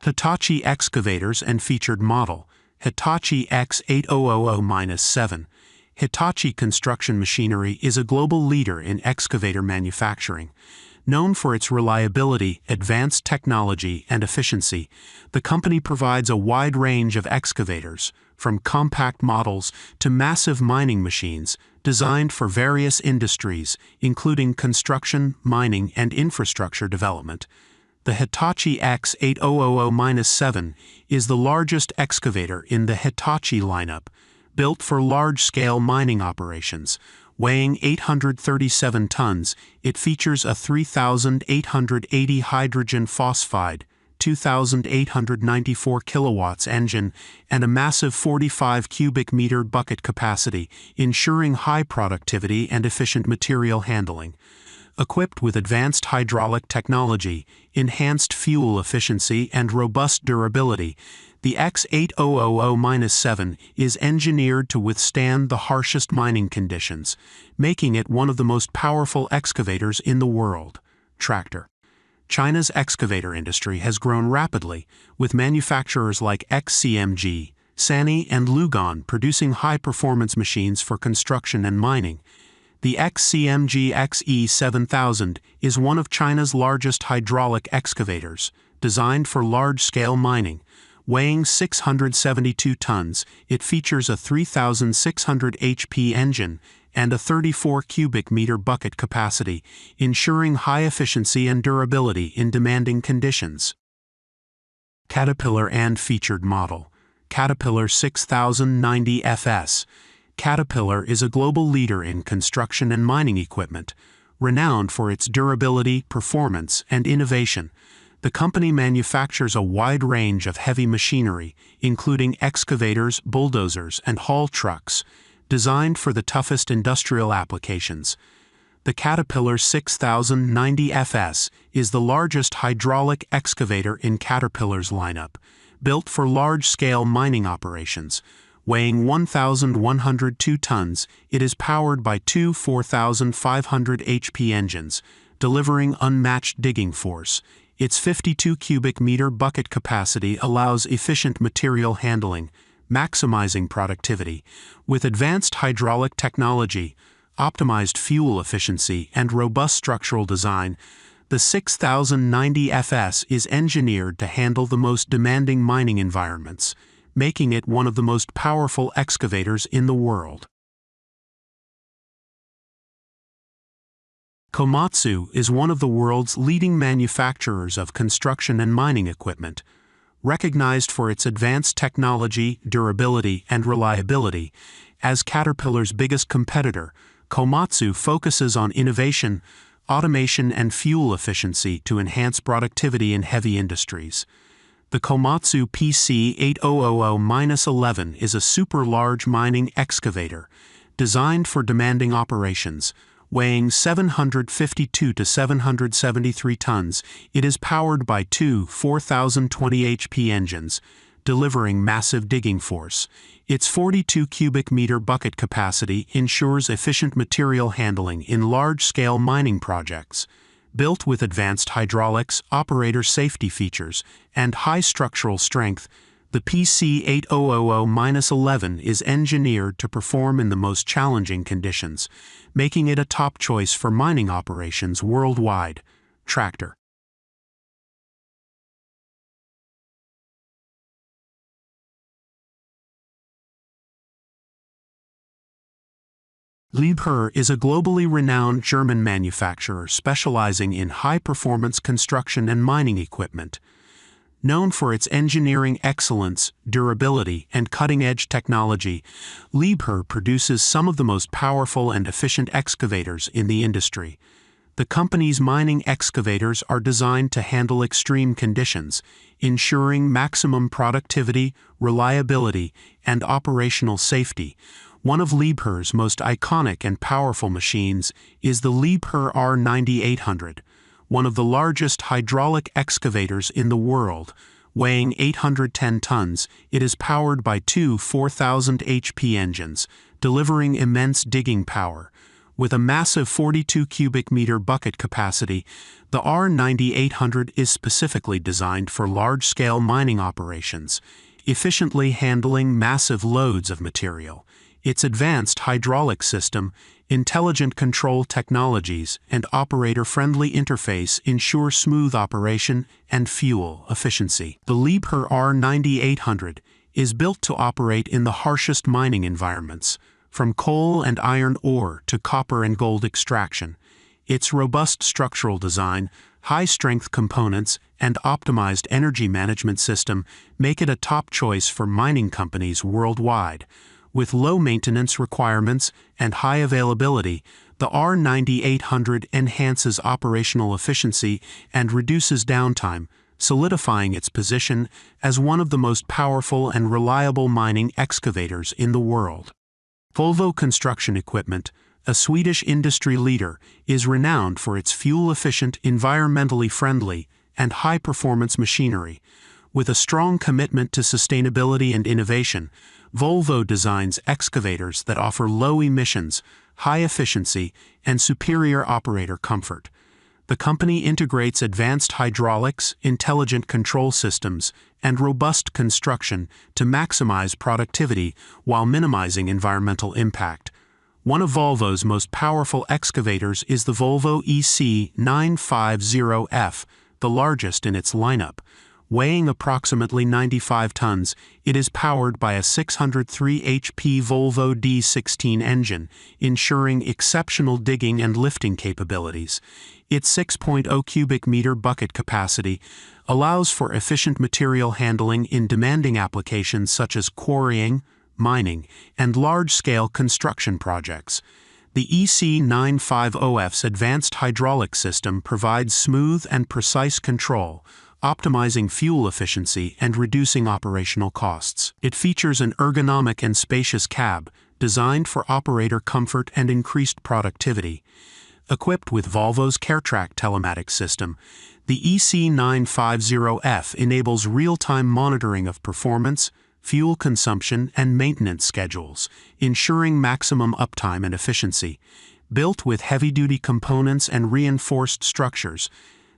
Hitachi Excavators and Featured Model, Hitachi X8000-7. Hitachi Construction Machinery is a global leader in excavator manufacturing. Known for its reliability, advanced technology, and efficiency, the company provides a wide range of excavators, from compact models to massive mining machines, designed for various industries, including construction, mining, and infrastructure development. The Hitachi X8000-7 is the largest excavator in the Hitachi lineup, built for large-scale mining operations. Weighing 837 tons, it features a 3,880 hydrogen phosphide, 2,894 kilowatts engine, and a massive 45 cubic meter bucket capacity, ensuring high productivity and efficient material handling. Equipped with advanced hydraulic technology, enhanced fuel efficiency, and robust durability, the X8000-7 is engineered to withstand the harshest mining conditions, making it one of the most powerful excavators in the world. Tractor. China's excavator industry has grown rapidly, with manufacturers like XCMG, SANY, and Doosan producing high-performance machines for construction and mining. The XCMG XE7000 is one of China's largest hydraulic excavators, designed for large-scale mining. Weighing 672 tons, it features a 3,600 HP engine and a 34 cubic meter bucket capacity, ensuring high efficiency and durability in demanding conditions. Caterpillar and Featured Model, Caterpillar 6090 FS. Caterpillar is a global leader in construction and mining equipment, renowned for its durability, performance, and innovation. The company manufactures a wide range of heavy machinery, including excavators, bulldozers, and haul trucks, designed for the toughest industrial applications. The Caterpillar 6090 FS is the largest hydraulic excavator in Caterpillar's lineup, built for large-scale mining operations. Weighing 1,102 tons, it is powered by two 4,500 HP engines, delivering unmatched digging force. Its 52 cubic meter bucket capacity allows efficient material handling, maximizing productivity. With advanced hydraulic technology, optimized fuel efficiency, and robust structural design, the 6090 FS is engineered to handle the most demanding mining environments, making it one of the most powerful excavators in the world. Komatsu is one of the world's leading manufacturers of construction and mining equipment. Recognized for its advanced technology, durability, and reliability, as Caterpillar's biggest competitor, Komatsu focuses on innovation, automation, and fuel efficiency to enhance productivity in heavy industries. The Komatsu PC8000-11 is a super-large mining excavator, designed for demanding operations. Weighing 752 to 773 tons, it is powered by two 4,020 HP engines, delivering massive digging force. Its 42 cubic meter bucket capacity ensures efficient material handling in large-scale mining projects. Built with advanced hydraulics, operator safety features, and high structural strength, the PC8000-11 is engineered to perform in the most challenging conditions, making it a top choice for mining operations worldwide. Tractor. Liebherr is a globally renowned German manufacturer specializing in high-performance construction and mining equipment. Known for its engineering excellence, durability, and cutting-edge technology, Liebherr produces some of the most powerful and efficient excavators in the industry. The company's mining excavators are designed to handle extreme conditions, ensuring maximum productivity, reliability, and operational safety. One of Liebherr's most iconic and powerful machines is the Liebherr R9800, one of the largest hydraulic excavators in the world. Weighing 810 tons, it is powered by two 4,000 HP engines, delivering immense digging power. With a massive 42 cubic meter bucket capacity, the R9800 is specifically designed for large-scale mining operations, efficiently handling massive loads of material. Its advanced hydraulic system, intelligent control technologies, and operator-friendly interface ensure smooth operation and fuel efficiency. The Liebherr R9800 is built to operate in the harshest mining environments, from coal and iron ore to copper and gold extraction. Its robust structural design, high-strength components, and optimized energy management system make it a top choice for mining companies worldwide. With low maintenance requirements and high availability, the R9800 enhances operational efficiency and reduces downtime, solidifying its position as one of the most powerful and reliable mining excavators in the world. Volvo Construction Equipment, a Swedish industry leader, is renowned for its fuel-efficient, environmentally friendly, and high-performance machinery. With a strong commitment to sustainability and innovation, Volvo designs excavators that offer low emissions, high efficiency, and superior operator comfort. The company integrates advanced hydraulics, intelligent control systems, and robust construction to maximize productivity while minimizing environmental impact. One of Volvo's most powerful excavators is the Volvo EC950F, the largest in its lineup. Weighing approximately 95 tons, it is powered by a 603 HP Volvo D16 engine, ensuring exceptional digging and lifting capabilities. Its 6.0 cubic meter bucket capacity allows for efficient material handling in demanding applications such as quarrying, mining, and large-scale construction projects. The EC950F's advanced hydraulic system provides smooth and precise control, optimizing fuel efficiency and reducing operational costs. It features an ergonomic and spacious cab, designed for operator comfort and increased productivity. Equipped with Volvo's CareTrack telematics system, the EC950F enables real-time monitoring of performance, fuel consumption, and maintenance schedules, ensuring maximum uptime and efficiency. Built with heavy-duty components and reinforced structures,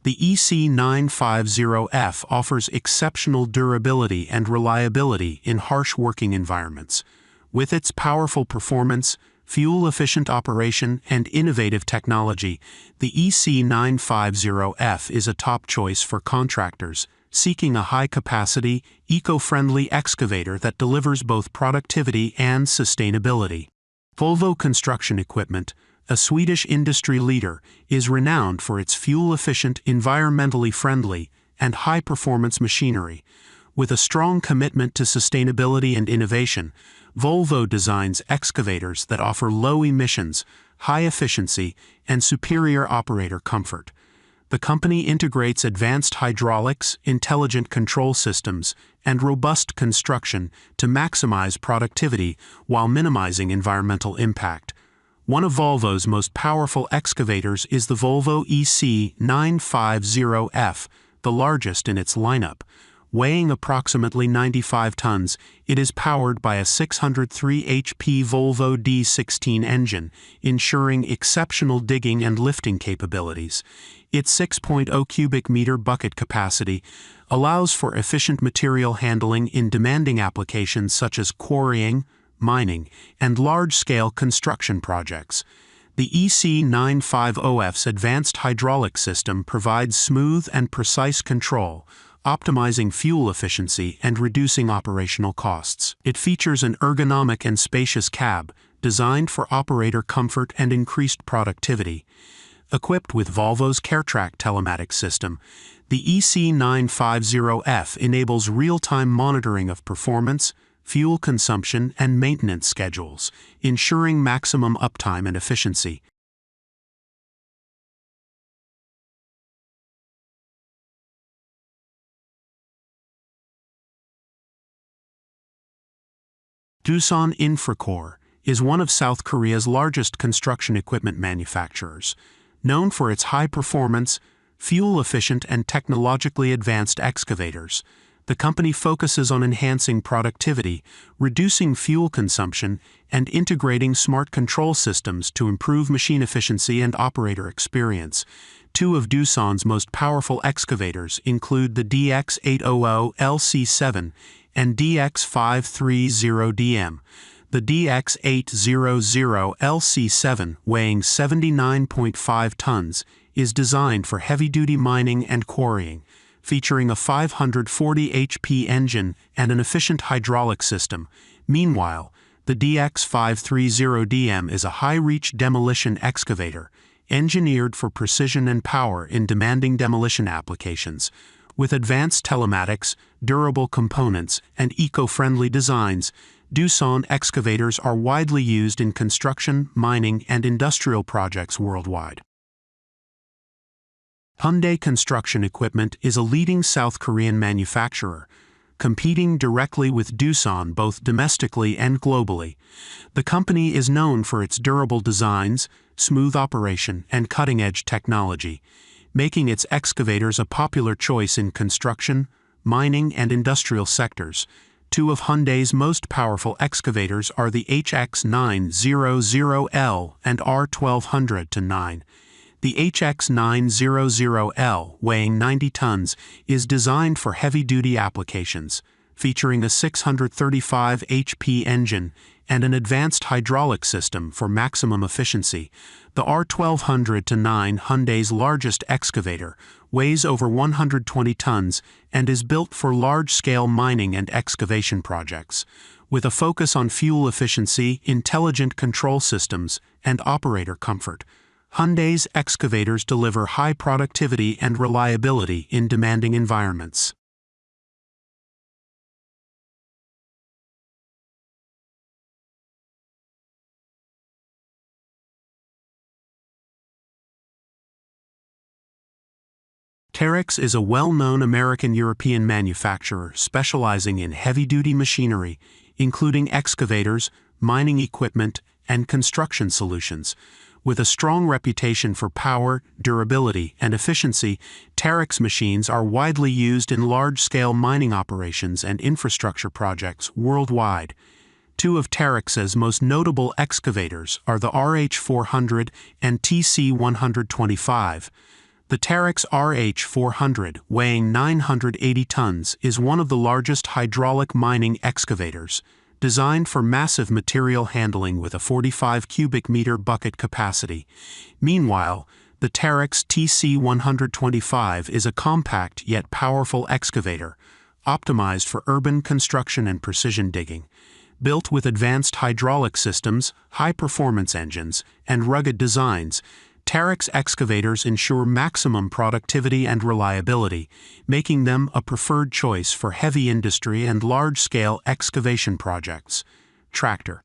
the EC950F offers exceptional durability and reliability in harsh working environments. With its powerful performance, fuel-efficient operation, and innovative technology, the EC950F is a top choice for contractors seeking a high-capacity, eco-friendly excavator that delivers both productivity and sustainability. Volvo Construction Equipment, a Swedish industry leader, is renowned for its fuel-efficient, environmentally friendly, and high-performance machinery. With a strong commitment to sustainability and innovation, Volvo designs excavators that offer low emissions, high efficiency, and superior operator comfort. The company integrates advanced hydraulics, intelligent control systems, and robust construction to maximize productivity while minimizing environmental impact. One of Volvo's most powerful excavators is the Volvo EC950F, the largest in its lineup. Weighing approximately 95 tons, it is powered by a 603 HP Volvo D16 engine, ensuring exceptional digging and lifting capabilities. Its 6.0 cubic meter bucket capacity allows for efficient material handling in demanding applications such as quarrying, mining, and large-scale construction projects. The EC950F's advanced hydraulic system provides smooth and precise control, optimizing fuel efficiency and reducing operational costs. It features an ergonomic and spacious cab, designed for operator comfort and increased productivity. Equipped with Volvo's CareTrack telematics system, the EC950F enables real-time monitoring of performance, fuel consumption, and maintenance schedules, ensuring maximum uptime and efficiency. Doosan Infracore is one of South Korea's largest construction equipment manufacturers. Known for its high performance, fuel-efficient, and technologically advanced excavators, The company focuses on enhancing productivity, reducing fuel consumption, and integrating smart control systems to improve machine efficiency and operator experience. Two of Doosan's most powerful excavators include the DX800 LC7 and DX530DM. The DX800 LC7, weighing 79.5 tons, is designed for heavy-duty mining and quarrying, featuring a 540 HP engine and an efficient hydraulic system. Meanwhile, the DX530DM is a high-reach demolition excavator, engineered for precision and power in demanding demolition applications. With advanced telematics, durable components, and eco-friendly designs, Doosan excavators are widely used in construction, mining, and industrial projects worldwide. Hyundai Construction Equipment is a leading South Korean manufacturer, competing directly with Doosan both domestically and globally. The company is known for its durable designs, smooth operation, and cutting-edge technology, making its excavators a popular choice in construction, mining, and industrial sectors. Two of Hyundai's most powerful excavators are the HX900L and R1200-9. The HX900L, weighing 90 tons, is designed for heavy-duty applications, featuring a 635 HP engine and an advanced hydraulic system for maximum efficiency. The R1200-9, Hyundai's largest excavator, weighs over 120 tons and is built for large-scale mining and excavation projects. With a focus on fuel efficiency, intelligent control systems, and operator comfort, Hyundai's excavators deliver high productivity and reliability in demanding environments. Terex is a well-known American-European manufacturer specializing in heavy-duty machinery, including excavators, mining equipment, and construction solutions. With a strong reputation for power, durability, and efficiency, Terex machines are widely used in large-scale mining operations and infrastructure projects worldwide. Two of Terex's most notable excavators are the RH400 and TC125. The Terex RH400, weighing 980 tons, is one of the largest hydraulic mining excavators, designed for massive material handling with a 45 cubic meter bucket capacity. Meanwhile, the Terex TC125 is a compact yet powerful excavator, optimized for urban construction and precision digging. Built with advanced hydraulic systems, high-performance engines, and rugged designs, Terex excavators ensure maximum productivity and reliability, making them a preferred choice for heavy industry and large-scale excavation projects. Tractor.